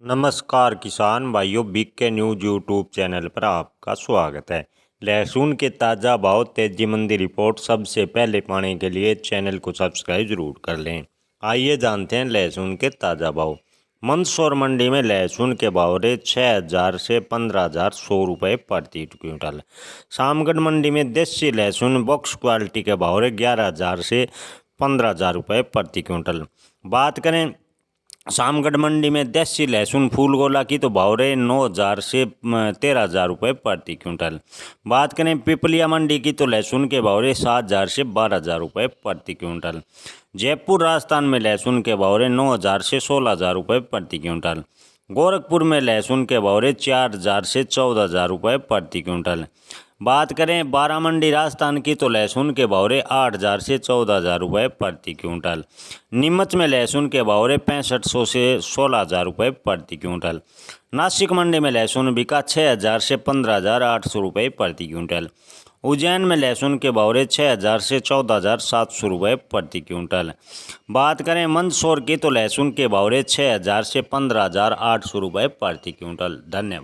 नमस्कार किसान भाइयों, बीके न्यूज यूट्यूब चैनल पर आपका स्वागत है। लहसुन के ताज़ा भाव तेजी मंदी रिपोर्ट सबसे पहले पाने के लिए चैनल को सब्सक्राइब जरूर कर लें। आइए जानते हैं लहसुन के ताज़ा भाव। मंदसौर मंडी में लहसुन के भाव रहे 6,000 से 15,100 रुपये प्रति क्विंटल। शामगढ़ मंडी में देसी लहसुन बॉक्स क्वालिटी के भाव रहे 11,000 से 15,000 रुपये प्रति क्विंटल। बात करें शामगढ़ मंडी में देसी लहसुन फूल गोला की तो भाव रहे 9,000 से 13,000 रुपये प्रति क्विंटल। बात करें पिपलिया मंडी की तो लहसुन के भाव रहे 7,000 से 12,000 रुपये प्रति क्विंटल। जयपुर राजस्थान में लहसुन के भाव रहे 9,000 से 16,000 रुपये प्रति क्विंटल। गोरखपुर में लहसुन के भाव रहे 4,000 से 14,000 रुपये प्रति क्विंटल। बात करें बारामंडी राजस्थान की तो लहसुन के भाव रहे 8,000 से 14,000 रुपये प्रति क्विंटल। नीमच में लहसुन के भाव रहे 6500 से 16,000 रुपये प्रति क्विंटल। नासिक मंडी में लहसुन बिका 6,000 से 15,800 रुपये प्रति क्विंटल। उज्जैन में लहसुन के भाव रहे 6,000 से 14,700 रुपये प्रति क्विंटल। बात करें मंदसौर की तो लहसुन के भाव रहे 6,000 से 15,800 रुपये प्रति क्विंटल। धन्यवाद।